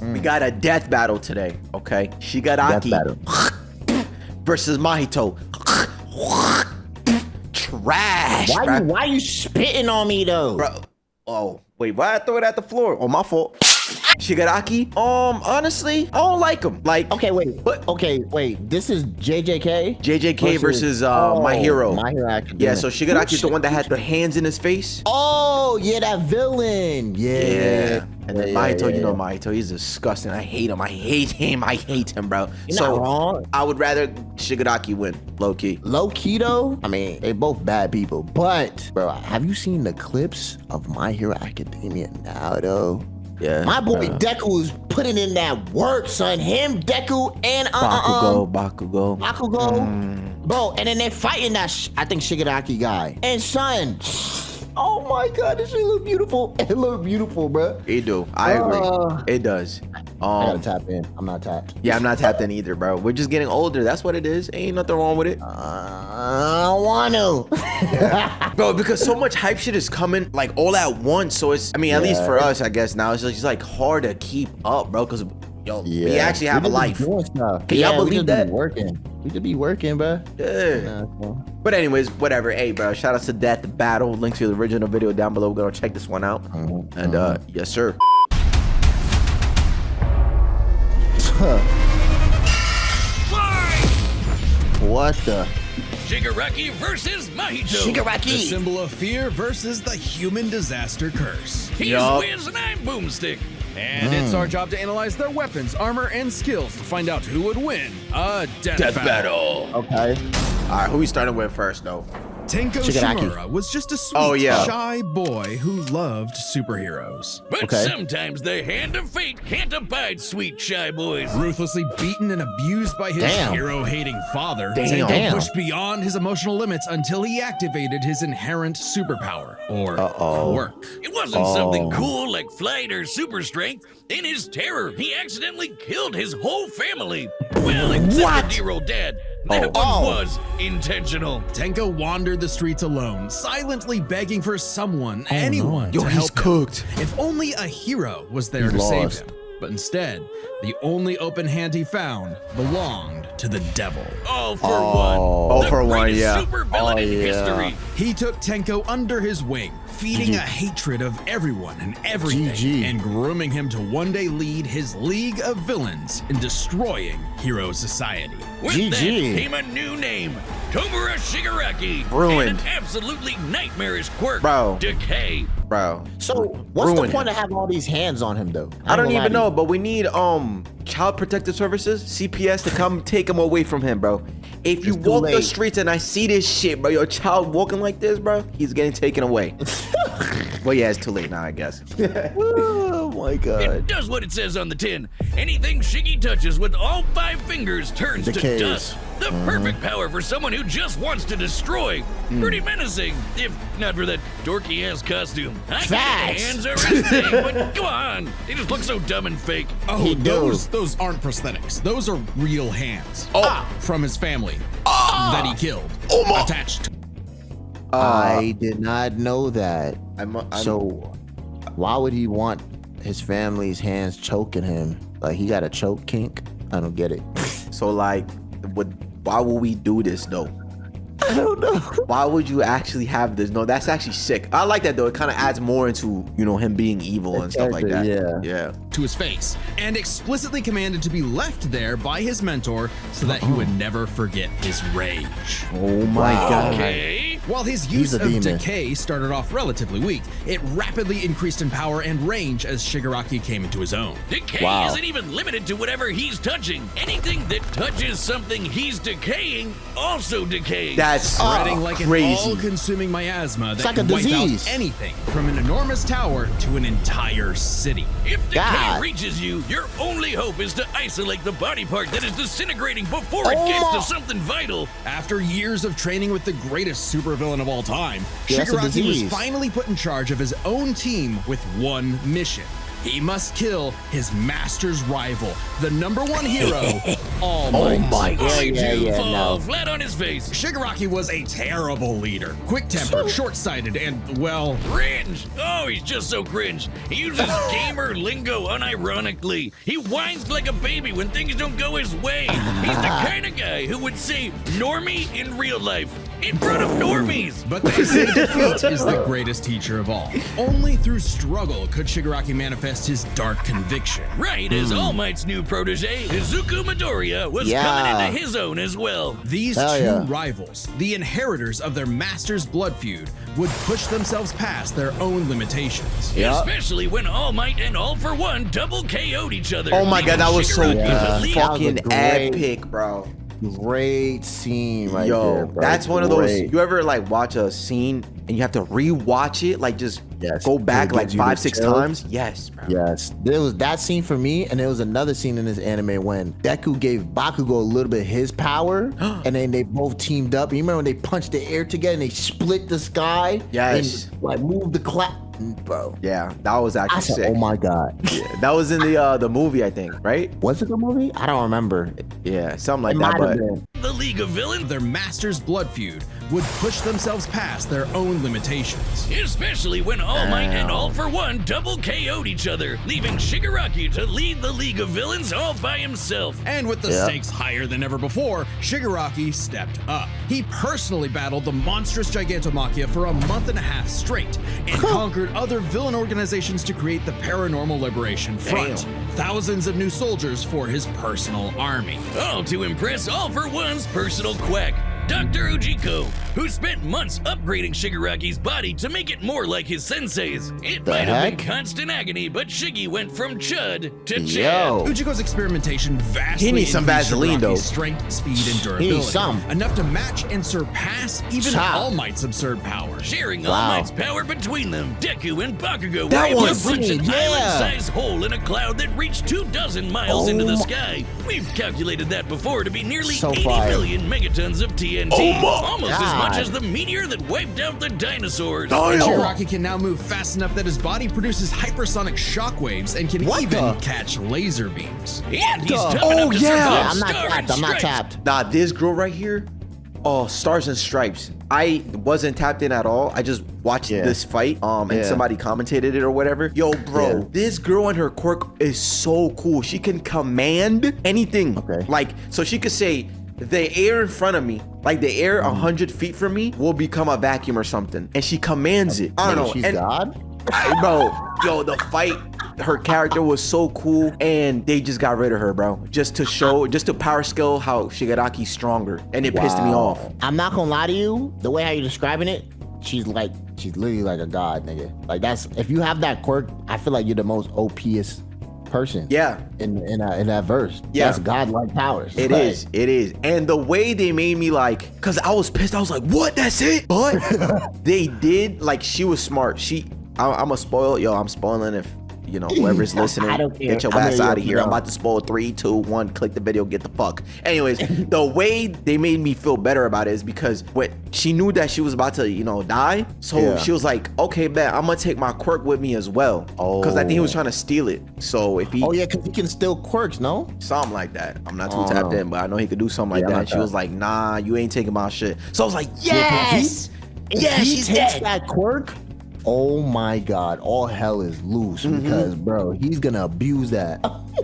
We got a death battle today, okay? Shigaraki versus Mahito. Trash. Why you spitting on me though? Bro. Oh, wait, why I throw it at the floor? Oh, my fault. Shigaraki, honestly, I don't like him. Like, okay, wait. This is JJK versus My Hero. My Hero Academia. Yeah, so Shigaraki's the one that had the hands in his face. Oh, yeah, that villain. Yeah. And then Mahito, you know Mahito, he's disgusting. I hate him. I hate him, bro. You're not wrong. I would rather Shigaraki win, low key. Low key though, I mean, they both bad people. But, bro, have you seen the clips of My Hero Academia now, though? Yeah. My boy Deku is putting in that work, son. Him, Deku, and Bakugo. Bro, and then they're fighting that, I think, Shigaraki guy. And son, oh my God, this shit look beautiful. It look beautiful, bro. It do. I agree. It does. I gotta tap in. I'm not tapped. Yeah, I'm not tapped in either, bro. We're just getting older. That's what it is. Ain't nothing wrong with it. I don't want to. Bro, because so much hype shit is coming like all at once. So it's, I mean, at least for us, I guess now it's just like hard to keep up, bro. Because we actually have a life. Can y'all believe that? We could be working, bro. Yeah. But anyways, whatever. Hey, bro, shout out to Death Battle. Link to the original video down below. We're gonna check this one out. And yes, sir. What the? Shigaraki versus Mahito. Shigaraki. The symbol of fear versus the human disaster curse. He's Wiz and I'm Boomstick. And it's our job to analyze their weapons, armor, and skills to find out who would win a death battle. Okay. All right, who we starting with first, though? Tenko Shigaraki. Shimura was just a sweet, shy boy who loved superheroes. But sometimes the hand of fate can't abide sweet shy boys. Ruthlessly beaten and abused by his hero-hating father, Tenko pushed beyond his emotional limits until he activated his inherent superpower, or quirk. It wasn't something cool like flight or super strength. In his terror, he accidentally killed his whole family. Well, except for dear old dad. That one was intentional. Tenko wandered the streets alone, silently begging for someone, anyone, to help him. If only a hero was there to save him. But instead, the only open hand he found belonged to the devil. All for one. All for one, Super villain in history. He took Tenko under his wing, feeding a hatred of everyone and everything, and grooming him to one day lead his league of villains in destroying hero society. With that came a new name, Tomura Shigaraki. Ruined. And an absolutely nightmarish quirk, Bro. Decay. Bro. So what's the point of having all these hands on him, though? I don't even know, but we need Child Protective Services, CPS, to come take him away from him, bro. If you walk the streets and I see this shit, bro, your child walking like this, bro, he's getting taken away. Well, yeah, it's too late now, I guess. Oh my God. It does what it says on the tin. Anything Shiggy touches with all 5 fingers turns to dust. The perfect power for someone who just wants to destroy. Pretty menacing, if not for that dorky-ass costume. I get the hands are his thing, but come on. They just look so dumb and fake. Oh, those aren't prosthetics. Those are real hands. From his family that he killed. Attached. I did not know that. So why would he want his family's hands choking him? Like, he got a choke kink? I don't get it. So, like, why would we do this, though? I don't know. Why would you actually have this? No, that's actually sick. I like that, though. It kind of adds more into, you know, him being evil and stuff like that. Yeah. To his face, and explicitly commanded to be left there by his mentor so that he would never forget his rage. Oh my God. Okay. While his use of decay started off relatively weak, it rapidly increased in power and range as Shigaraki came into his own. Decay isn't even limited to whatever he's touching. Anything that touches something he's decaying also decays. That's spreading like crazy. An all-consuming miasma that like can a wipe disease. out anything from an enormous tower to an entire city. If decay reaches you, your only hope is to isolate the body part that is disintegrating before it gets to something vital. After years of training with the greatest supervillain of all time, Shigaraki was finally put in charge of his own team with one mission: He must kill his master's rival, the #1 hero, All Oh Might. my God. Mahito fall flat on his face. Shigaraki was a terrible leader, quick-tempered, short-sighted, and, well... Cringe! Oh, he's just so cringe. He uses gamer lingo unironically. He whines like a baby when things don't go his way. He's the kind of guy who would say normie in real life, in front of normies. But they say defeat is the greatest teacher of all. Only through struggle could Shigaraki manifest his dark conviction. Right as All Might's new protege, Izuku Midoriya, was coming into his own as well. These two rivals, the inheritors of their master's blood feud, would push themselves past their own limitations. Especially when All Might and All For One double KO'd each other. Oh my God, that was so fucking great. epic, bro. Great scene right Yo, there, bro. that's one of those. You ever like watch a scene and you have to rewatch it, like just go back like 5-6 times? Yes, bro. Yes, there was that scene for me, and there was another scene in this anime when Deku gave Bakugo a little bit of his power, and then they both teamed up. You remember when they punched the air together and they split the sky? Yes. And, like moved the cloud, bro. Yeah, that was actually I said, sick. oh my God. Yeah, that was in the movie, I think, right? Was it the movie? I don't remember. Yeah, something like It that. might have But been. The League of Villains, Their master's blood feud would push themselves past their own limitations. especially when All Might and All For One double KO'd each other, leaving Shigaraki to lead the League of Villains all by himself. And with the stakes higher than ever before, Shigaraki stepped up. He personally battled the monstrous Gigantomachia for a month and a half straight and conquered other villain organizations to create the Paranormal Liberation Front. Thousands of new soldiers for his personal army. All to impress All For One's personal quack, Dr. Ujiko, who spent months upgrading Shigaraki's body to make it more like his sensei's. It might have been constant agony, but Shiggy went from Chud to Chad. Ujiko's experimentation vastly He needs some increased Vaseline, though. Shigaraki's strength, speed, and durability. Enough to match and surpass even All Might's absurd power. Sharing All Might's power between them, Deku and Bakugo were That able to was punch an sick, island-sized hole in a cloud that reached 24 miles into the sky. We've calculated that before to be nearly 80 million megatons of TNT. Almost as much as the meteor that wiped out the dinosaurs. Shigaraki can now move fast enough that his body produces hypersonic shockwaves and can even catch laser beams. And he's tough enough to survive I'm not tapped. nah, this girl right here, Stars and Stripes. I wasn't tapped in at all. I just watched this fight, and somebody commentated it or whatever. Yo, bro, this girl and her quirk is so cool. She can command anything. Like, so she could say, the air in front of me, like the air 100 feet from me, will become a vacuum or something. And she commands it. I don't know. She's God? Bro, yo, the fight, her character was so cool, and they just got rid of her, bro. Just to power skill how Shigaraki's stronger. And it pissed me off. I'm not gonna lie to you, the way how you're describing it, she's literally like a god, nigga. Like if you have that quirk, I feel like you're the most OP'est person. Yeah. In that verse. Yeah. That's godlike powers. It is. And the way they made me like, cause I was pissed. I was like, what? That's it? But they did, like, she was smart. I'm a spoil. Yo, I'm spoiling if, you know, whoever's listening, get your ass out of here. I'm about to spoil 3, 2, 1, click the video, get the fuck. Anyways, the way they made me feel better about it is because when she knew that she was about to, you know, die. So she was like, okay, bet I'm gonna take my quirk with me as well. Cause I think he was trying to steal it. So if he, cause he can steal quirks, no? Something like that. I'm not too tapped in, but I know he could do something like that. And she was like, nah, you ain't taking my shit. So I was like, yes, if he takes that quirk, oh my God, all hell is loose because, bro, he's gonna abuse that.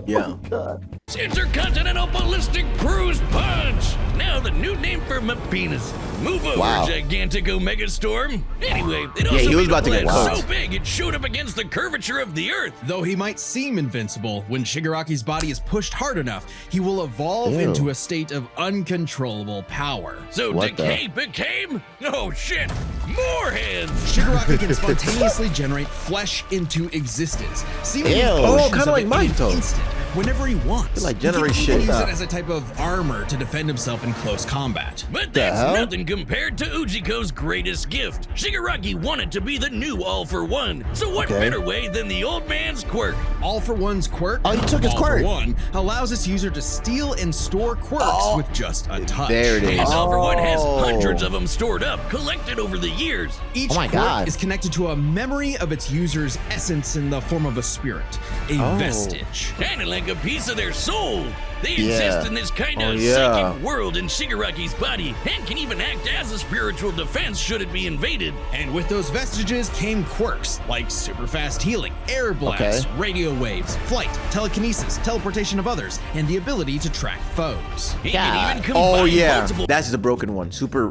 Yeah. Oh God. Intercontinental Ballistic Cruise Punch! Now the new name for my penis. Move over, gigantic Omega Storm. Anyway, it also he was made about to get so big it showed up against the curvature of the Earth. Though he might seem invincible, when Shigaraki's body is pushed hard enough, he will evolve into a state of uncontrollable power. So Decay became, oh shit, more hands! Shigaraki can spontaneously generate flesh into existence, seemingly kind of like Mahito. whenever he wants. Like He can generate even shit use up. it as a type of armor to defend himself in close combat. But that's nothing compared to Ujiko's greatest gift. Shigaraki wanted to be the new All-for-One, so what better way than the old man's quirk? All-for-One's quirk, Oh, you took his quirk. All-for-One, allows its user to steal and store quirks with just a touch. There it is. And All-for-One has hundreds of them stored up, collected over the years. Each quirk is connected to a memory of its user's essence in the form of a spirit, a vestige. Kind of like a piece of their soul. They exist in this kind of yeah. psychic world in Shigaraki's body and can even act as a spiritual defense should it be invaded. And with those vestiges came quirks like super fast healing, air blasts, radio waves, flight, telekinesis, teleportation of others, and the ability to track foes. He can even combine multiple. That's the broken one. Super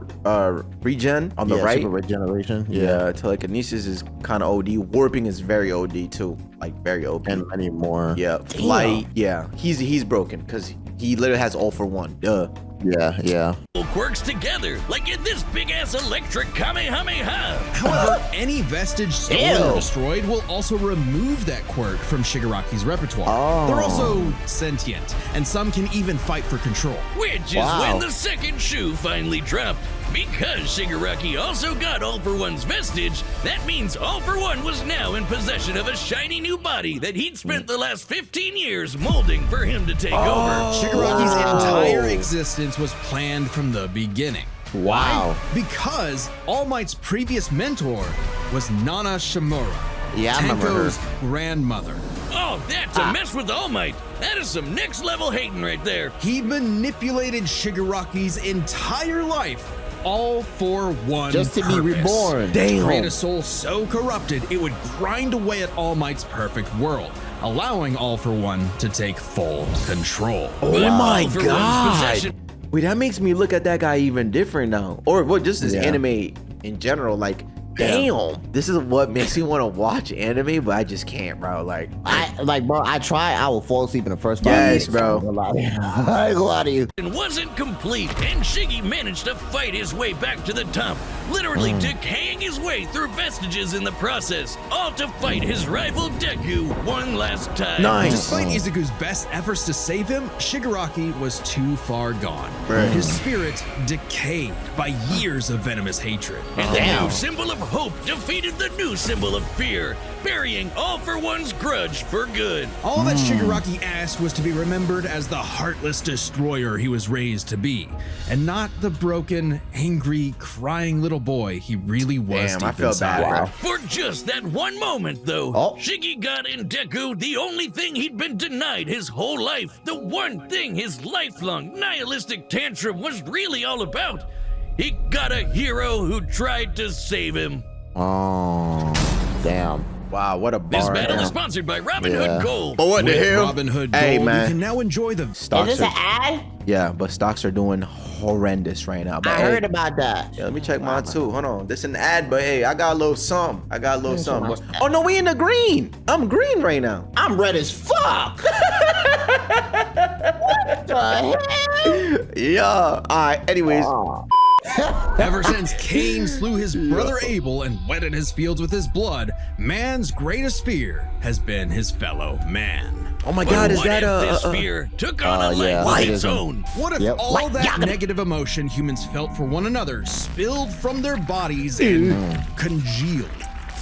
regen on the right. Super regeneration. Yeah, telekinesis is kind of OD. Warping is very OD too, like very OP. And many more. Yeah, flight. Yeah, he's broken because he literally has all for one. Duh. Yeah. Quirks together, like in this big ass electric Kamehameha. However, any vestige stolen or destroyed will also remove that quirk from Shigaraki's repertoire. They're also sentient, and some can even fight for control. Which is when the second shoe finally dropped. Because Shigaraki also got All-for-One's vestige, that means All-for-One was now in possession of a shiny new body that he'd spent the last 15 years molding for him to take over. Shigaraki's entire existence was planned from the beginning. Wow. Why? Because All Might's previous mentor was Nana Shimura, Yeah, I remember her. Tenko's grandmother. Oh, that's a mess with All Might. That is some next level hating right there. He manipulated Shigaraki's entire life, all for one Just to be purpose. reborn. To create a soul so corrupted it would grind away at All Might's perfect world, allowing All for One to take full control. Oh my god. Wait, that makes me look at that guy even different now. Or what? Just this anime in general, like. Damn, this is what makes me want to watch anime, but I just can't, bro. Like, bro, I try. I will fall asleep in the first 5 yes, minutes. bro. I ain't gonna lie to you. It wasn't complete, and Shiggy managed to fight his way back to the top, literally decaying his way through vestiges in the process, all to fight his rival Deku one last time. Nice. Despite Izuku's best efforts to save him, Shigaraki was too far gone. His spirit decayed by years of venomous hatred. And the new symbol of hope defeated the new symbol of fear, burying All for One's grudge for good. All that Shigaraki asked was to be remembered as the heartless destroyer he was raised to be, and not the broken, angry, crying little boy he really was. Damn, deep I feel inside. bad, bro. For just that one moment, though, Shiggy got in Deku the only thing he'd been denied his whole life, the one thing his lifelong nihilistic tantrum was really all about. He got a hero who tried to save him. Oh, damn. Wow, what a bar. This battle is sponsored by Robin Hood Gold. But what the With hell? Robin Hood Hey, Gold, man. you can now enjoy the Stocks Is this are, an ad? yeah, but stocks are doing horrendous right now. But I heard about that. Yeah, let me check mine too. Hold on. This is an ad, but hey, I got a little something. Oh no, we in the green. I'm green right now. I'm red as fuck. What the hell? Yeah. All right. Anyways. Ever since Cain slew his brother Abel and wetted his fields with his blood, man's greatest fear has been his fellow man. Oh my God, is that this fear took on a life of its own? What if all that negative emotion humans felt for one another spilled from their bodies and congealed,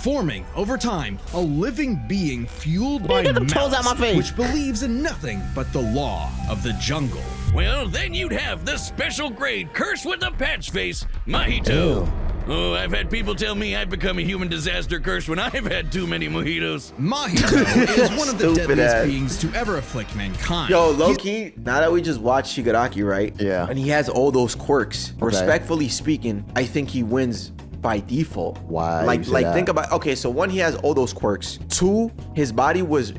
forming over time a living being fueled by malice, which believes in nothing but the law of the jungle? Well, then you'd have the special grade curse with the patch face, Mahito. Oh, I've had people tell me I've become a human disaster curse when I've had too many mojitos. Mahito is one of the Stupid deadliest ass. beings to ever afflict mankind. Yo, low-key, now that we just watched Shigaraki, right? Yeah. And he has all those quirks. Respectfully speaking, I think he wins by default. Why? Like think about, okay, so one, he has all those quirks. Two, his body was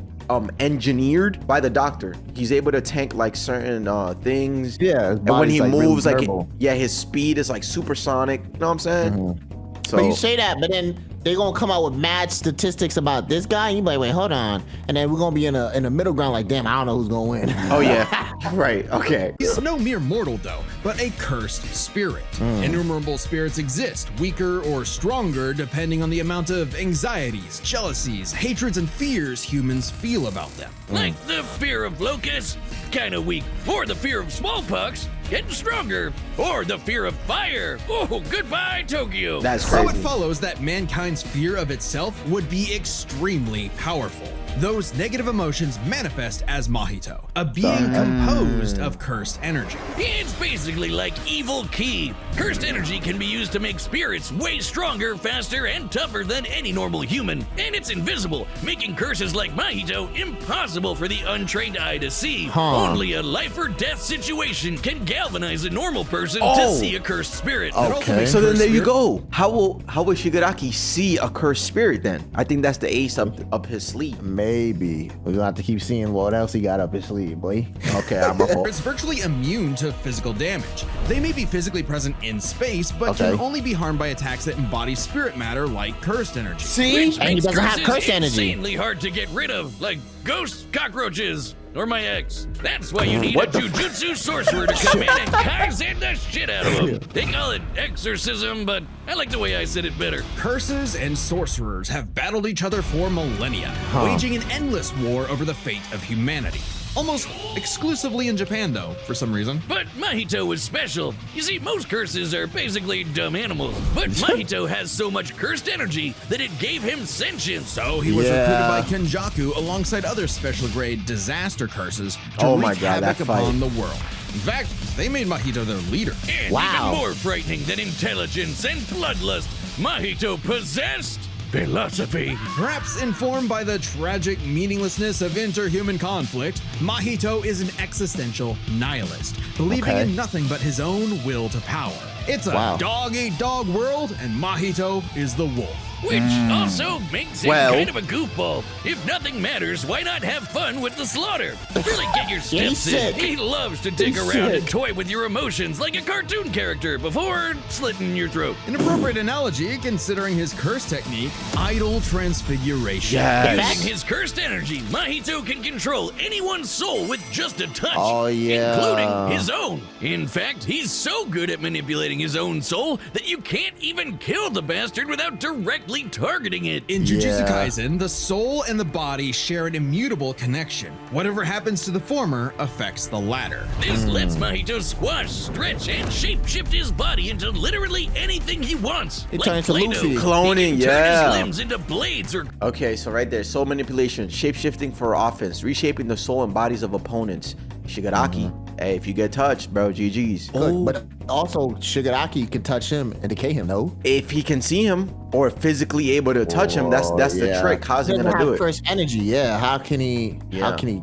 engineered by the doctor. He's able to tank like certain things. Yeah, his and when he body's, like, moves, really like durable. his speed is like supersonic. You know what I'm saying? So But you say that, but then they're gonna come out with mad statistics about this guy, and you be like, wait, hold on. And then we're gonna be in a middle ground like, damn, I don't know who's gonna win. Oh yeah, right, okay. He's no mere mortal though, but a cursed spirit. Innumerable spirits exist, weaker or stronger depending on the amount of anxieties, jealousies, hatreds, and fears humans feel about them. Like the fear of locusts, kinda weak, or the fear of smallpox, getting stronger, or the fear of fire. Oh, goodbye, Tokyo. That's So crazy. it follows that mankind's fear of itself would be extremely powerful. Those negative emotions manifest as Mahito, a being composed of cursed energy. It's basically like evil ki. Cursed energy can be used to make spirits way stronger, faster, and tougher than any normal human. And it's invisible, making curses like Mahito impossible for the untrained eye to see. Only a life or death situation can galvanize a normal person to see a cursed spirit. Okay. So then there you go. How will Shigaraki see a cursed spirit then? I think that's the ace up his sleeve. Maybe. We're gonna have to keep seeing what else he got up his sleeve, boy. Okay, I'm a It's virtually immune to physical damage. They may be physically present in space, but can only be harmed by attacks that embody spirit matter like cursed energy. See? Which And he makes doesn't have curses cursed energy. insanely hard to get rid of, like ghosts, cockroaches, or my ex. That's why you need What a the jujutsu sorcerer to come in and kaizen the shit out of him. They call it exorcism, but I like the way I said it better. Curses and sorcerers have battled each other for millennia, waging an endless war over the fate of humanity. Almost exclusively in Japan, though, for some reason. But Mahito is special. You see, most curses are basically dumb animals, but Mahito has so much cursed energy that it gave him sentience. So he was recruited by Kenjaku alongside other special grade disaster curses to Oh my wreak God, havoc that fight. upon the world. In fact, they made Mahito their leader. And Wow. even more frightening than intelligence and bloodlust, Mahito possessed philosophy. Perhaps informed by the tragic meaninglessness of interhuman conflict, Mahito is an existential nihilist, believing in nothing but his own will to power. It's a dog-eat-dog world, and Mahito is the wolf. Which also makes him kind of a goofball. If nothing matters, why not have fun with the slaughter? Really get your steps in. He loves to dig around and toy with your emotions like a cartoon character before slitting your throat. An appropriate analogy, considering his curse technique, idle transfiguration. Using his cursed energy, Mahito can control anyone's soul with just a touch, including his own. In fact, he's so good at manipulating his own soul that you can't even kill the bastard without directly targeting it. In Jujutsu Kaisen, the soul and the body share an immutable connection. Whatever happens to the former affects the latter. This lets Mahito squash, stretch, and shape-shift his body into literally anything he wants. It like turns to Play-Doh. Luffy. Cloning, He can turn his limbs into blades or Okay, so right there, soul manipulation, shape-shifting for offense, reshaping the soul and bodies of opponents. Shigaraki, hey, if you get touched, bro, GG's. But also, Shigaraki can touch him and decay him, no? If he can see him or physically able to touch him, that's the trick. How's he gonna do it? First energy, How can he? How can he?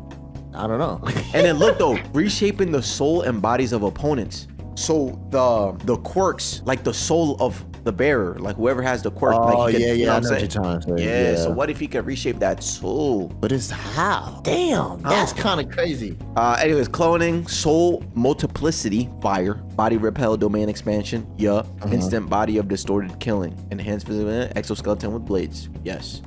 I don't know. And then look though, reshaping the soul and bodies of opponents. So the quirks, like the soul of the bearer, like whoever has the quirk. like he can, you know I what know I'm what you're saying? trying to say. Yeah, so what if he could reshape that soul? But it's how? Damn, that's kind of crazy. Anyways, cloning, soul multiplicity, fire, body repel, domain expansion, instant body of distorted killing, enhanced physical exoskeleton with blades, yes.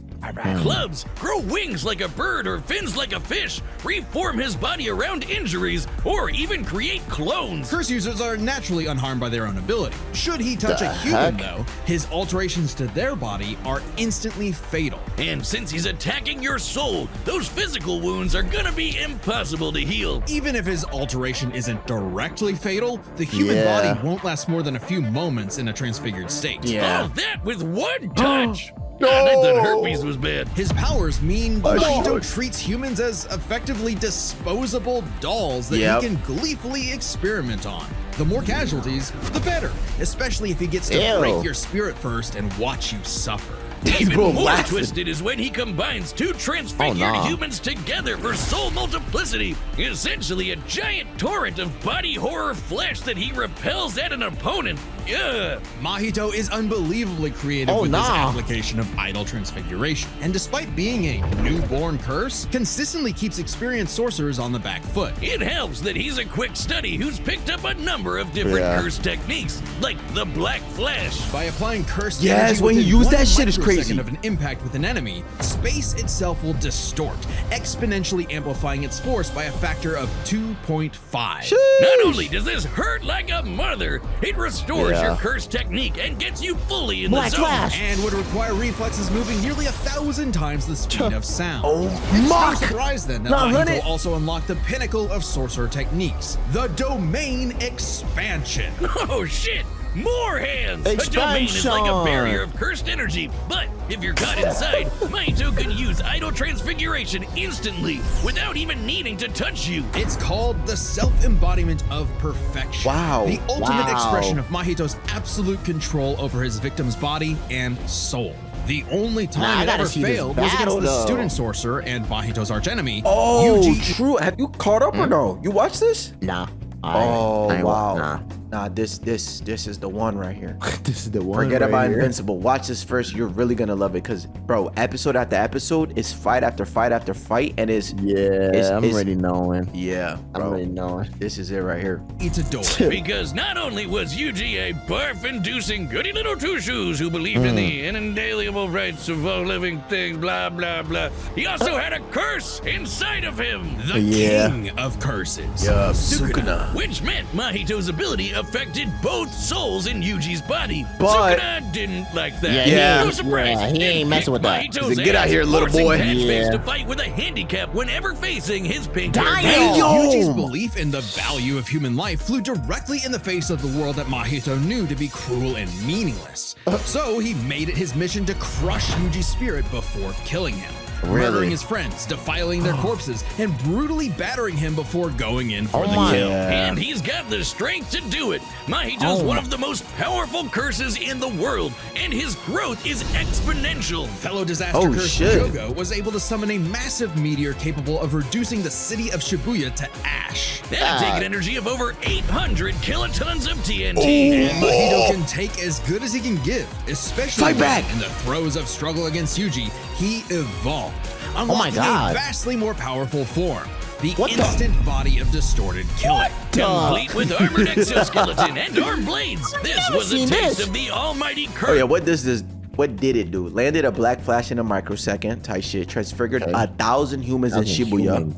clubs, grow wings like a bird or fins like a fish, reform his body around injuries, or even create clones. Curse users are naturally unharmed by their own ability. Should he touch a human, though, his alterations to their body are instantly fatal. And since he's attacking your soul, those physical wounds are gonna be impossible to heal. Even if his alteration isn't directly fatal, the human body won't last more than a few moments in a transfigured state. All that with one touch. I thought herpes was bad. His powers mean Mahito treats humans as effectively disposable dolls that he can gleefully experiment on. The more casualties, the better, especially if he gets to break your spirit first and watch you suffer. Even more twisted is when he combines two transfigured humans together for soul multiplicity. Essentially a giant torrent of body horror flesh that he repels at an opponent. Yeah. Mahito is unbelievably creative with his application of idol transfiguration, and despite being a newborn curse, consistently keeps experienced sorcerers on the back foot. It helps that he's a quick study who's picked up a number of different curse techniques, like the Black Flash. By applying cursed yes, energy when you within use 1 that shit is crazy. microsecond of an impact with an enemy, space itself will distort, exponentially amplifying its force by a factor of 2.5. Not only does this hurt like a mother, it restores your curse technique and gets you fully in the zone. And would require reflexes moving nearly 1,000 times the speed of sound. Oh, it's Mark! no surprise then that Mahito also unlocked the pinnacle of sorcerer techniques, the domain expansion. Oh shit! More hands! A domain is like a barrier of cursed energy, but if you're caught inside, Mahito could use idol transfiguration instantly without even needing to touch you. It's called the self-embodiment of perfection. Wow. The ultimate expression of Mahito's absolute control over his victim's body and soul. The only time it ever failed was against the student sorcerer and Mahito's archenemy. Oh, true. Have you caught up or no? You watched this? Nah. Wow. Nah, this is the one right here. This is the one. Forget about Invincible. Watch this first. You're really gonna love it, cause bro, episode after episode is fight after fight after fight, and I'm already knowing. Yeah, bro. I'm already knowing. This is it right here. It's adorable. Because not only was Yuji a barf-inducing goody little two-shoes who believed in the inalienable rights of all living things, blah blah blah, he also had a curse inside of him. The king of curses. Yeah, Sukuna. Which meant Mahito's ability affected both souls in Yuji's body. But Sukuna didn't like that. Yeah. No surprise. Yeah, he ain't messing with that. Mahito's Get out here, little boy. Face to fight with a handicap whenever facing his pink Yuji's belief in the value of human life flew directly in the face of the world that Mahito knew to be cruel and meaningless. So he made it his mission to crush Yuji's spirit before killing him. Murdering his friends, defiling their corpses, and brutally battering him before going in for the kill. And he's got the strength to do it. Mahito's one of the most powerful curses in the world, and his growth is exponential. Fellow disaster curse Jogo was able to summon a massive meteor capable of reducing the city of Shibuya to ash. That'd take an energy of over 800 kilotons of TNT. And Mahito can take as good as he can give, especially in the throes of struggle against Yuji. He evolved, unlocking a vastly more powerful form. The instant body of distorted killing. Complete with armored exoskeleton and arm blades. This was a taste of the almighty curse. Oh yeah, what did it do? Landed a black flash in a microsecond, type shit. Transfigured 1,000 humans in Shibuya.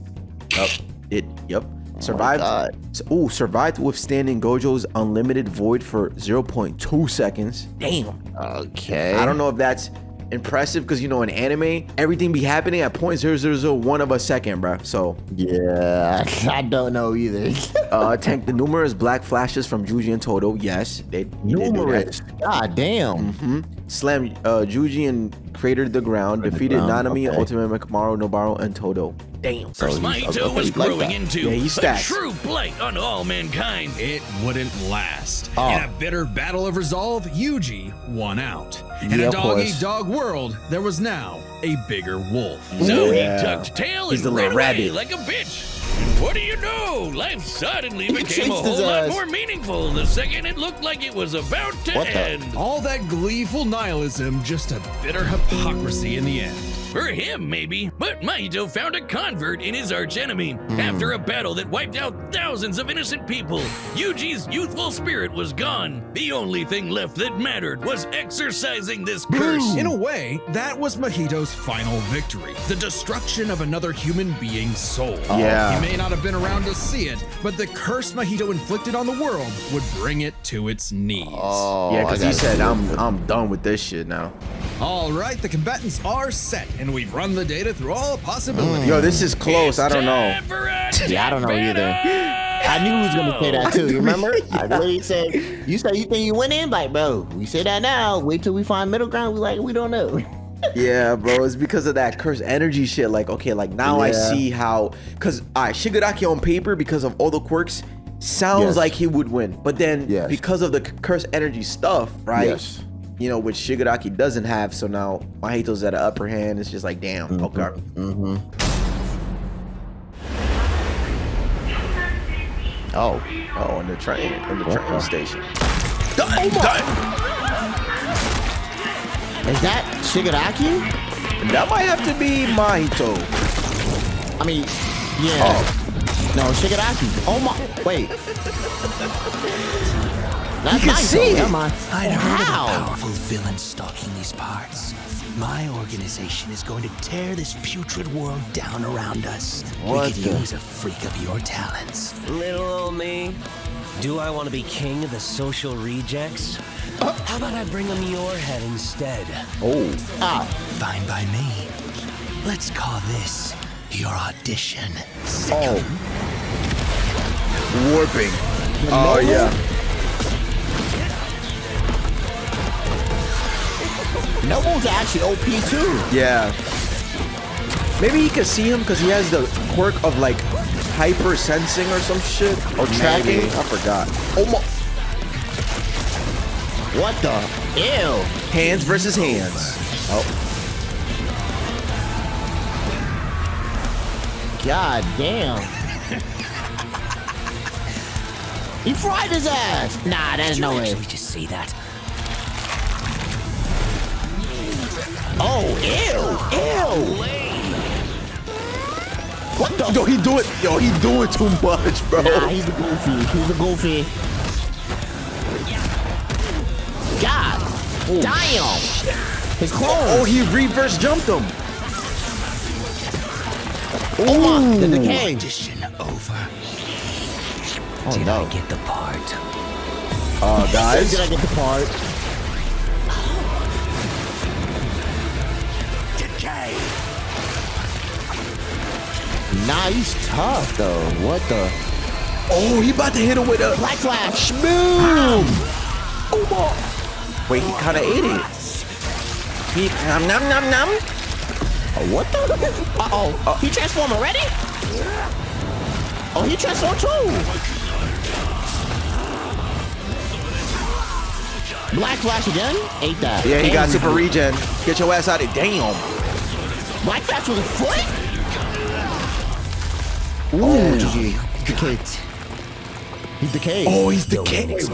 Survived withstanding Gojo's unlimited void for 0.2 seconds. Damn. Okay. I don't know if that's impressive, because you know in anime everything be happening at 0.0001 of a second, bro. So yeah, I don't know either. Tanked the numerous black flashes from Juji and Todo. Yes, they numerous. God damn. Slammed Juji and cratered the ground. Defeated Nanami, Ultimate Mekamaru, Nobaro, and Todo. Damn. Mahito was growing into a true blight on all mankind. It wouldn't last. In a bitter battle of resolve, Yuji won out. In a dog-eat-dog world, there was now a bigger wolf. So he tucked tail and ran away like a bitch. And what do you know? Life suddenly became a whole lot more meaningful the second it looked like it was about to end. All that gleeful nihilism, just a bitter hypocrisy in the end. For him, maybe, but Mahito found a convert in his archenemy. After a battle that wiped out thousands of innocent people, Yuji's youthful spirit was gone. The only thing left that mattered was exorcising this curse. In a way, that was Mahito's final victory, the destruction of another human being's soul. He may not have been around to see it, but the curse Mahito inflicted on the world would bring it to its knees. Yeah, because he said, I'm done with this shit now. All right, the combatants are set, and we've run the data through all possibilities. Yo, this is close. I don't know. Yeah, I don't know either. I knew he was gonna say that too. You remember? I literally said, "You say you think you went in, like, bro. We say that now. Wait till we find middle ground. We don't know." Yeah, bro, it's because of that cursed energy shit. Like, okay, like now I see how, because Shigaraki on paper, because of all the quirks, sounds like he would win. But then because of the cursed energy stuff, right? You know, which Shigaraki doesn't have, so now Mahito's at an upper hand. It's just like, damn, okay. On the train station. Is that Shigaraki? That might have to be Mahito. I mean, yeah. Oh. No, Shigaraki. Oh my, wait. That's you can see it. I'd heard of a powerful villain stalking these parts. My organization is going to tear this putrid world down around us. We could use a freak of your talents. Little old me. Do I want to be king of the social rejects? How about I bring them your head instead? Fine by me. Let's call this your audition. Warping. Oh, yeah. Noble's actually OP too. Yeah. Maybe he could see him because he has the quirk of like hyper sensing or some shit. Or tracking. I forgot. Oh my. What the? Ew. Hands versus hands. Oh. God damn. He fried his ass. Nah, there's no way. We just see that. Oh, ew. What the? Yo, he doing too much, bro. Nah, he's a goofy. God damn. His clone. Oh, he reverse jumped him. Oh, the decay. Audition over. Did I get the part? Guys. Did I get the part? Nah, he's tough though. What the? Oh, he about to hit him with a Black Flash. boom. Wait, he kind of ate it. He nom. What the? He transformed already? Oh, he transformed too. Black Flash again? Ate that. Yeah, he got super regen. Get your ass out of it. Damn. Black Flash with a foot? Ooh. Oh, GG. He's decayed. Oh, he's decayed.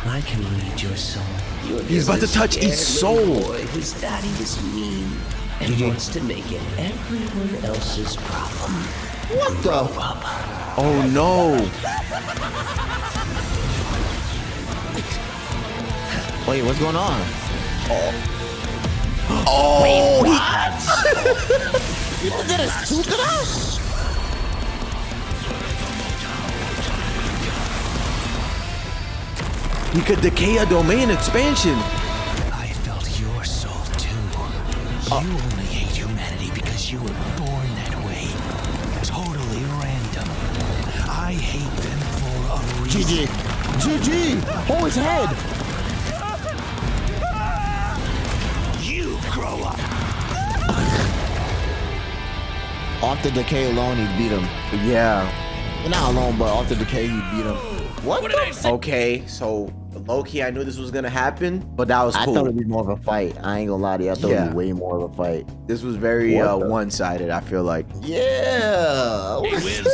I can read your soul. He's about to touch his soul. Boy whose daddy is mean and wants to make it everyone else's problem. What the? Oh no. Wait, what's going on? Oh, You did a super? he could decay a domain expansion. I felt your soul too. You only hate humanity because you were born that way. Totally random. I hate them for a reason. GG. Oh, his head. You grow up. Off the decay alone, he beat him. Yeah. Not alone, but off the decay, he beat him. What did I say? Okay, so low-key, I knew this was gonna happen, but that was cool. I thought it'd be more of a fight. I ain't gonna lie to you. I thought it'd be way more of a fight. This was very one-sided, I feel like. Yeah. Hey, Wiz,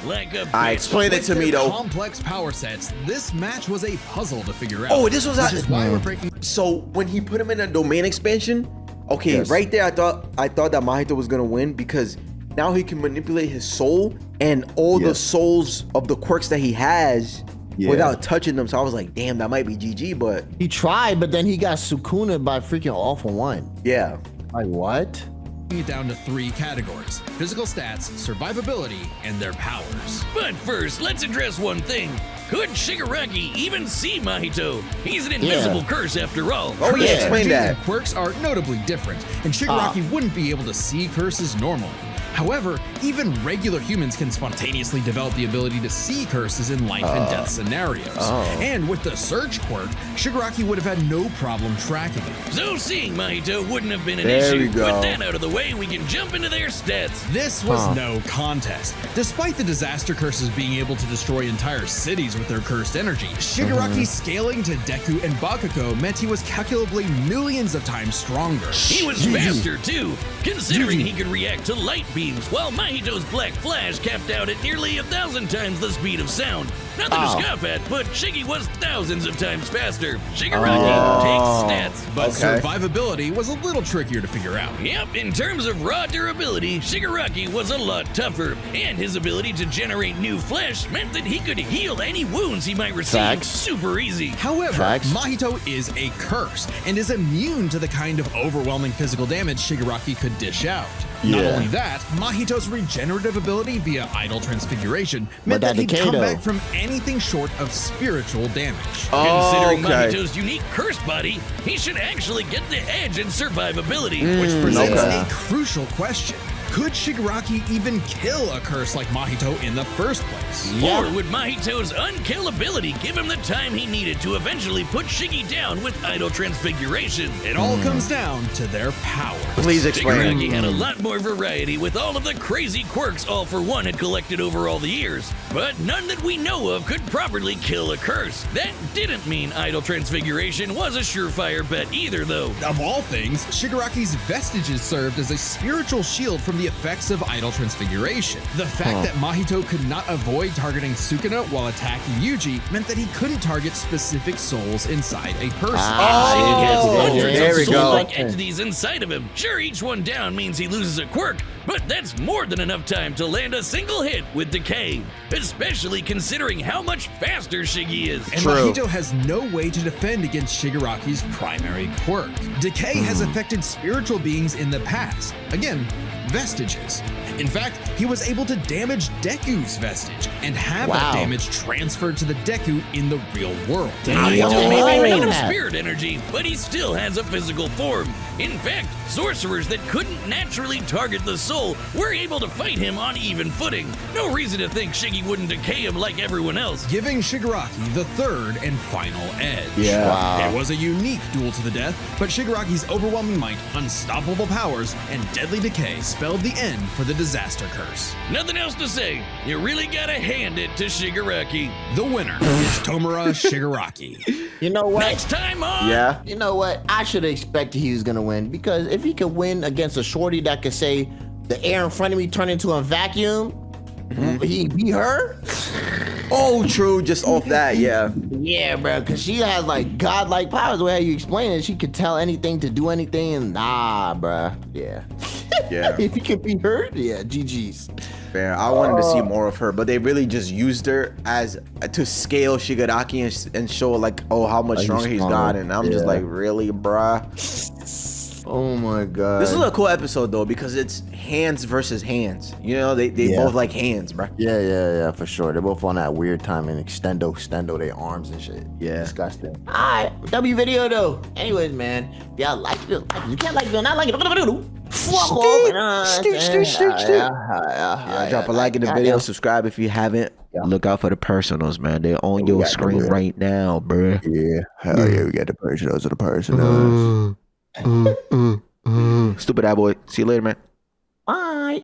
like a I explained it to me though. Complex power sets. This match was a puzzle to figure out. Oh, this was which is why we're breaking. So when he put him in a domain expansion, okay, right there, I thought that Mahito was gonna win because now he can manipulate his soul and all the souls of the quirks that he has without touching them. So I was like, damn, that might be GG, but He tried, but then he got Sukuna'd by freaking All for One. yeah. Like, what? It down to 3 categories: physical stats, survivability, and their powers. But first, let's address one thing. Could Shigaraki even see Mahito? He's an invisible curse after all. Oh yeah, explain Energies that. and quirks are notably different, and Shigaraki wouldn't be able to see curses normal. However, even regular humans can spontaneously develop the ability to see curses in life and death scenarios. And with the Search quirk, Shigaraki would have had no problem tracking it. So seeing Mahito wouldn't have been an issue. With that out of the way, we can jump into their stats. This was no contest. Despite the disaster curses being able to destroy entire cities with their cursed energy, Shigaraki scaling to Deku and Bakugo meant he was calculably millions of times stronger. He was faster too, considering he could react to light beams, while Mahito's Black Flash capped out at nearly 1,000 times the speed of sound. Nothing to scoff at, but Shiggy was thousands of times faster. Shigaraki takes stats. But survivability was a little trickier to figure out. Yep, in terms of raw durability, Shigaraki was a lot tougher, and his ability to generate new flesh meant that he could heal any wounds he might receive super easy. However, Mahito is a curse and is immune to the kind of overwhelming physical damage Shigaraki could dish out. Not only that, Mahito's regenerative ability via idle transfiguration meant that he'd come back from anything short of spiritual damage. Considering Mahito's unique curse body, he should actually get the edge in survivability. Which presents a crucial question. Could Shigaraki even kill a curse like Mahito in the first place? Or would Mahito's unkillability give him the time he needed to eventually put Shiggy down with idle transfiguration? It all comes down to their power. Please explain. Shigaraki had a lot more variety with all of the crazy quirks All For One had collected over all the years, but none that we know of could properly kill a curse. That didn't mean idle transfiguration was a surefire bet either, though. Of all things, Shigaraki's vestiges served as a spiritual shield from the effects of idle transfiguration. The fact that Mahito could not avoid targeting Sukuna while attacking Yuji meant that he couldn't target specific souls inside a person. Shiggy has hundreds of soul-like entities inside of him. Sure, each one down means he loses a quirk, but that's more than enough time to land a single hit with Decay, especially considering how much faster Shiggy is. And Mahito has no way to defend against Shigaraki's primary quirk. Decay has affected spiritual beings in the past. Again, vestiges. In fact, he was able to damage Deku's vestige and have that damage transferred to the Deku in the real world. Mahito may be made of spirit energy, but he still has a physical form. In fact, sorcerers that couldn't naturally target the soul were able to fight him on even footing. No reason to think Shiggy wouldn't decay him like everyone else. Giving Shigaraki the third and final edge. It was a unique duel to the death, but Shigaraki's overwhelming might, unstoppable powers, and deadly decay spelled the end for the disaster curse. Nothing else to say. You really gotta hand it to Shigaraki. The winner is Tomura Shigaraki. You know what? Next time on... You know what? I should have expected he was gonna win, because if he could win against a shorty that could say the air in front of me turned into a vacuum, he beat her. Oh, true. Just off that, Yeah, bro, because she has like godlike powers. The way how you explain it, she could tell anything to do anything, and bro. Yeah. If he could beat her, GG's. Fair. I wanted to see more of her, but they really just used her as to scale Shigaraki and show like, how much stronger he's gotten. And I'm just like, really, bruh? Oh my god. This is a cool episode though, because it's hands versus hands. You know, they both like hands, bruh. Yeah, for sure. They're both on that weird time and extendo their arms and shit. Disgusting. Alright, W video though. Anyways, man, if y'all like it, you can't like it, not like it. Fuck off. Drop a like in the video, subscribe if you haven't. Look out for the personals, man. They're on your screen right now, bruh. Hell yeah, we got the personals of the personals. Stupid boy. See you later, man.